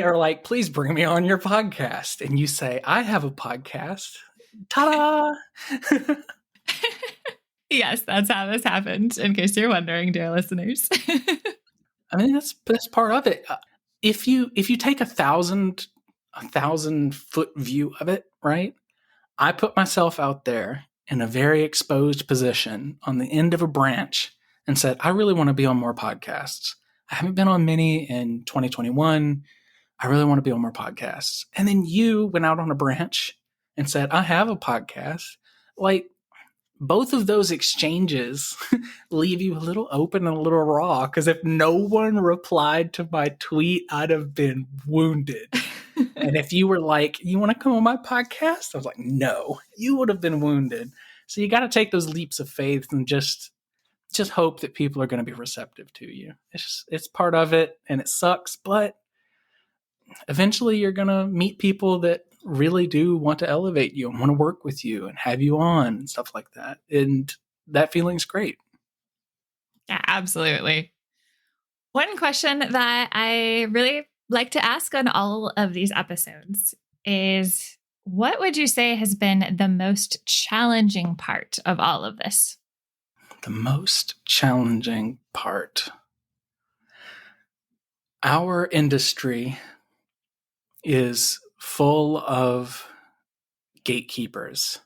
are like, "Please bring me on your podcast," and you say, "I have a podcast." Ta-da! Yes, that's how this happened, in case you're wondering, dear listeners. I mean, that's part of it. If you take 1,000 foot view of it, right? I put myself out there in a very exposed position on the end of a branch and said, I really want to be on more podcasts. I haven't been on many in 2021. I really want to be on more podcasts. And then you went out on a branch and said, I have a podcast. Like, both of those exchanges leave you a little open and a little raw, because if no one replied to my tweet, I'd have been wounded. And if you were like, you want to come on my podcast? I was like, no, you would have been wounded. So you got to take those leaps of faith and just hope that people are going to be receptive to you. It's part of it, and it sucks, but eventually you're going to meet people that really do want to elevate you and want to work with you and have you on and stuff like that. And that feeling's great. Yeah, absolutely. One question that I really like to ask on all of these episodes is, what would you say has been the most challenging part of all of this? The most challenging part. Our industry is full of gatekeepers.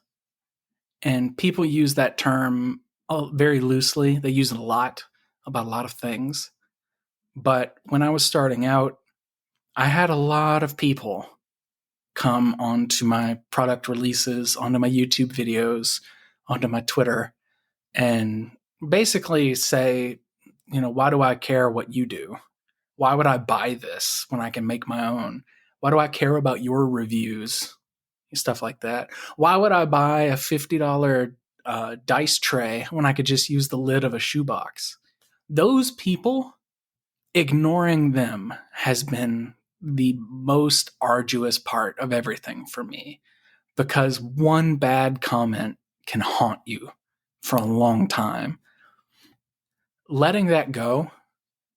And people use that term very loosely. They use it a lot about a lot of things. But when I was starting out, I had a lot of people come onto my product releases, onto my YouTube videos, onto my Twitter, and basically say, you know, why do I care what you do? Why would I buy this when I can make my own? Why do I care about your reviews? Stuff like that. Why would I buy a $50 dice tray when I could just use the lid of a shoebox? Those people, ignoring them has been the most arduous part of everything for me, because one bad comment can haunt you for a long time. Letting that go,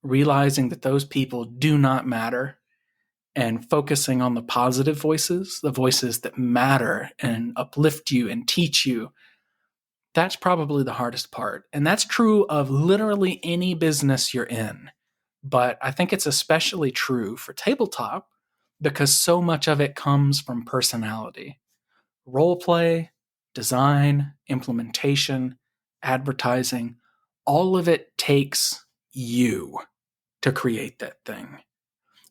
realizing that those people do not matter, and focusing on the positive voices, the voices that matter and uplift you and teach you, that's probably the hardest part. And that's true of literally any business you're in. But I think it's especially true for tabletop because so much of it comes from personality. Role play, design, implementation, advertising, all of it takes you to create that thing.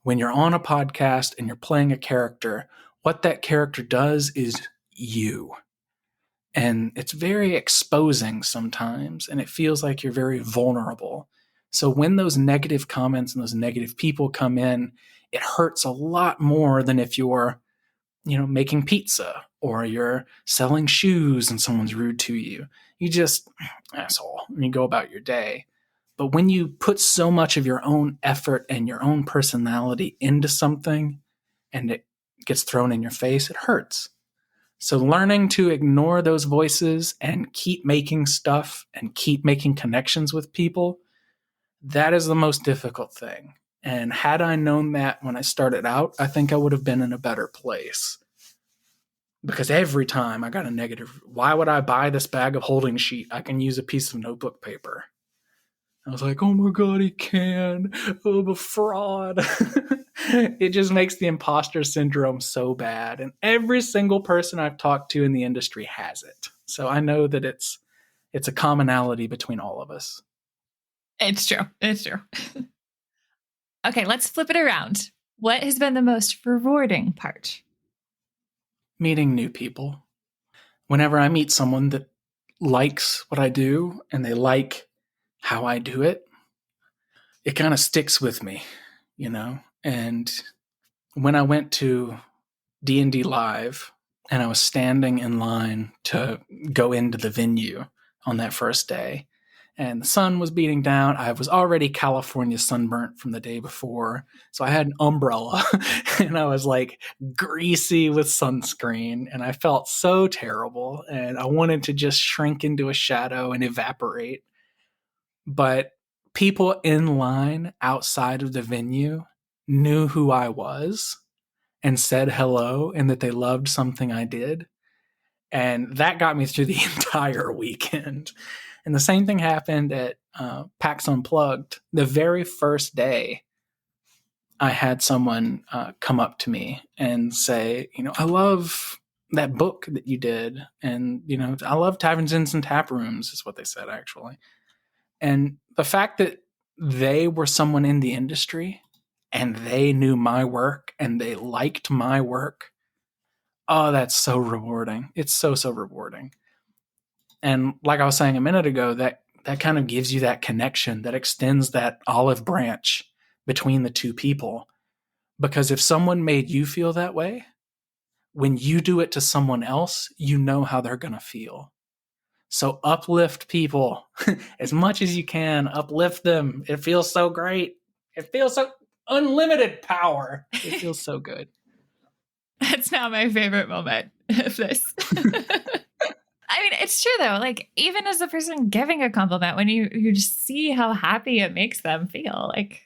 When you're on a podcast and you're playing a character, what that character does is you. And it's very exposing sometimes, and it feels like you're very vulnerable. So when those negative comments and those negative people come in, it hurts a lot more than if you're, making pizza or you're selling shoes and someone's rude to you. You just, asshole, and you go about your day. But when you put so much of your own effort and your own personality into something and it gets thrown in your face, it hurts. So learning to ignore those voices and keep making stuff and keep making connections with people, that is the most difficult thing. And had I known that when I started out, I think I would have been in a better place. Because every time I got a negative, why would I buy this bag of holding sheet? I can use a piece of notebook paper. I was like, oh my God, he can. Oh, I'm a fraud. It just makes the imposter syndrome so bad. And every single person I've talked to in the industry has it. So I know that it's a commonality between all of us. It's true. It's true. Okay, let's flip it around. What has been the most rewarding part? Meeting new people. Whenever I meet someone that likes what I do and they like how I do it, it kind of sticks with me, And when I went to D&D Live and I was standing in line to go into the venue on that first day, and the sun was beating down. I was already California sunburnt from the day before, so I had an umbrella and I was like greasy with sunscreen, and I felt so terrible, and I wanted to just shrink into a shadow and evaporate. But people in line outside of the venue knew who I was and said hello and that they loved something I did. And that got me through the entire weekend. And the same thing happened at PAX Unplugged. The very first day, I had someone come up to me and say, I love that book that you did. And, I love Taverns, and Taprooms is what they said, actually. And the fact that they were someone in the industry and they knew my work and they liked my work, oh, that's so rewarding. It's so, so rewarding. And like I was saying a minute ago, that kind of gives you that connection that extends that olive branch between the two people. Because if someone made you feel that way, when you do it to someone else, you know how they're going to feel. So uplift people as much as you can. Uplift them. It feels so great. It feels so unlimited power. It feels so good. That's now my favorite moment of this. I mean, it's true though. Like, even as a person giving a compliment, when you just see how happy it makes them feel, like,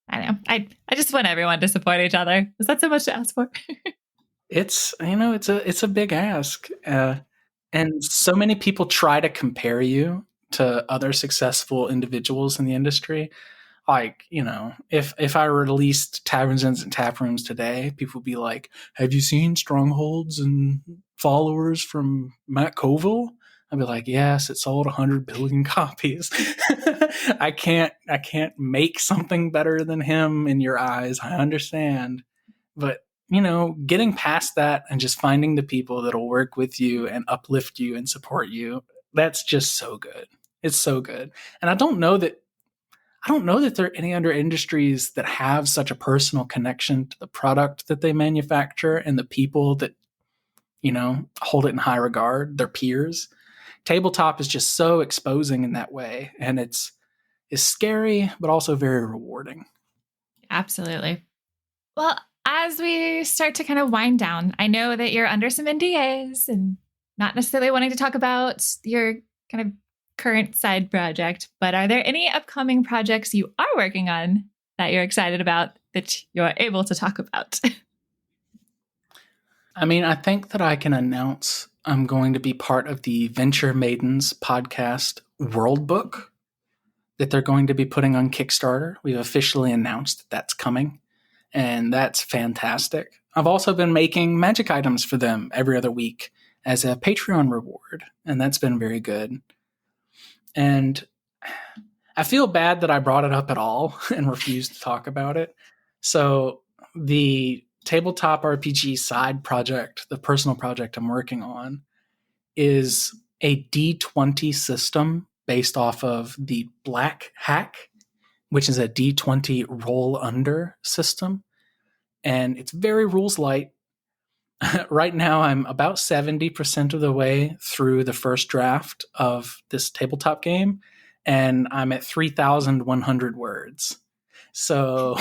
I don't know. I just want everyone to support each other. Is that so much to ask for? It's it's a big ask. And so many people try to compare you to other successful individuals in the industry. Like, if I released Taverns and Taprooms today, people would be like, have you seen Strongholds and Followers from Matt Colville? I'd be like, yes, it sold 100 billion copies. I can't make something better than him in your eyes. I understand. But getting past that and just finding the people that'll work with you and uplift you and support you, that's just so good. It's so good. And I don't know that there are any other industries that have such a personal connection to the product that they manufacture and the people that, hold it in high regard, their peers. Tabletop is just so exposing in that way. And it's is scary, but also very rewarding. Absolutely. Well, as we start to kind of wind down, I know that you're under some NDAs and not necessarily wanting to talk about your kind of current side project, but are there any upcoming projects you are working on that you're excited about that you're able to talk about? I mean, I think that I can announce I'm going to be part of the Venture Maidens podcast World Book that they're going to be putting on Kickstarter. We've officially announced that that's coming, and that's fantastic. I've also been making magic items for them every other week as a Patreon reward, and that's been very good. And I feel bad that I brought it up at all and refused to talk about it. So the tabletop RPG side project, the personal project I'm working on, is a D20 system based off of the Black Hack, which is a D20 roll under system. And it's very rules light. Right now, I'm about 70% of the way through the first draft of this tabletop game, and I'm at 3,100 words. So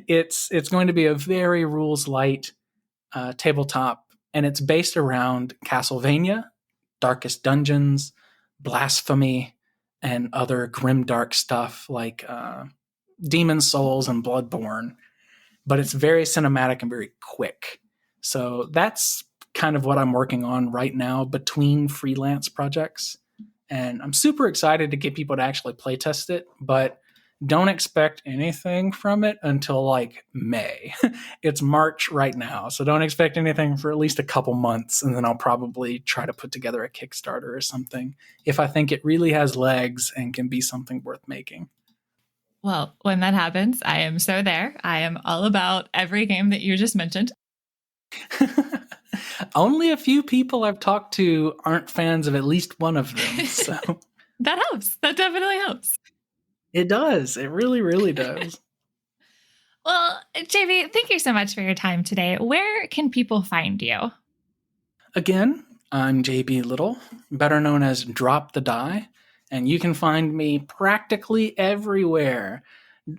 it's going to be a very rules light tabletop, and it's based around Castlevania, Darkest Dungeons, Blasphemy, and other grimdark stuff like Demon Souls and Bloodborne. But it's very cinematic and very quick. So that's kind of what I'm working on right now between freelance projects. And I'm super excited to get people to actually playtest it, but don't expect anything from it until like May. It's March right now, so don't expect anything for at least a couple months, and then I'll probably try to put together a Kickstarter or something if I think it really has legs and can be something worth making. Well, when that happens, I am so there. I am all about every game that you just mentioned. Only a few people I've talked to aren't fans of at least one of them. So that helps. That definitely helps. It does. It really, really does. Well, JB, thank you so much for your time today. Where can people find you? Again, I'm JB Little, better known as DropTheDie, and you can find me practically everywhere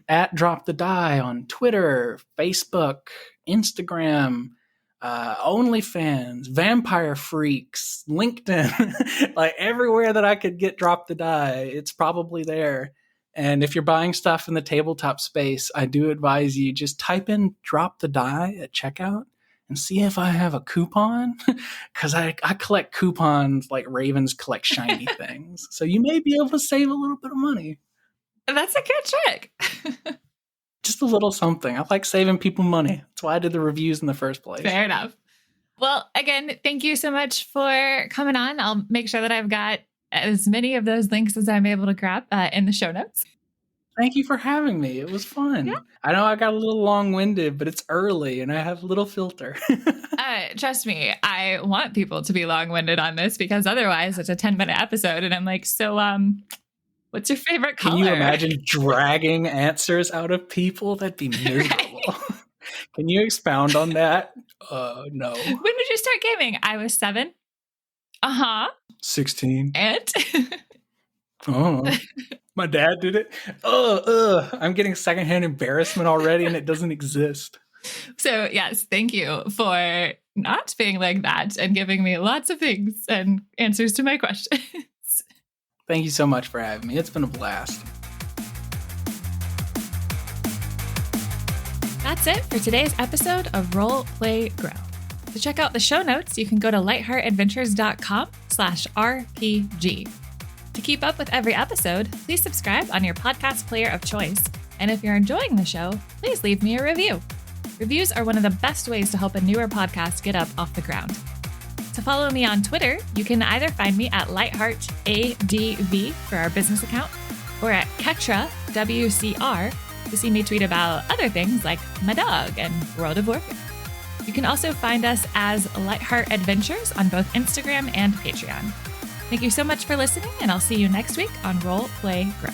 at DropTheDie on Twitter, Facebook, Instagram, OnlyFans, Vampire Freaks, LinkedIn, like everywhere that I could get DropTheDie, it's probably there. And if you're buying stuff in the tabletop space, I do advise you just type in DropTheDie at checkout and see if I have a coupon, because I collect coupons like ravens collect shiny things. So you may be able to save a little bit of money. That's a good trick. Just a little something. I like saving people money. That's why I did the reviews in the first place. Fair enough. Well, again, thank you so much for coming on. I'll make sure that I've got as many of those links as I'm able to grab in the show notes. Thank you for having me. It was fun. Yeah. I know I got a little long-winded, but it's early and I have a little filter. Trust me, I want people to be long-winded on this because otherwise it's a 10-minute episode and I'm like, so what's your favorite color? Can you imagine dragging answers out of people? That'd be miserable. Right. Can you expound on that? No. When did you start gaming? I was 7. 16. And? Oh, my dad did it. I'm getting secondhand embarrassment already and it doesn't exist. So yes, thank you for not being like that and giving me lots of things and answers to my questions. Thank you so much for having me. It's been a blast. That's it for today's episode of Roll, Play, Grow. To check out the show notes, you can go to lightheartadventures.com/RPG. To keep up with every episode, please subscribe on your podcast player of choice. And if you're enjoying the show, please leave me a review. Reviews are one of the best ways to help a newer podcast get up off the ground. To follow me on Twitter, you can either find me at LightheartADV for our business account, or at Ketra, WCR, to see me tweet about other things like my dog and World of Warcraft. You can also find us as Lightheart Adventures on both Instagram and Patreon. Thank you so much for listening, and I'll see you next week on Roll, Play, Grow.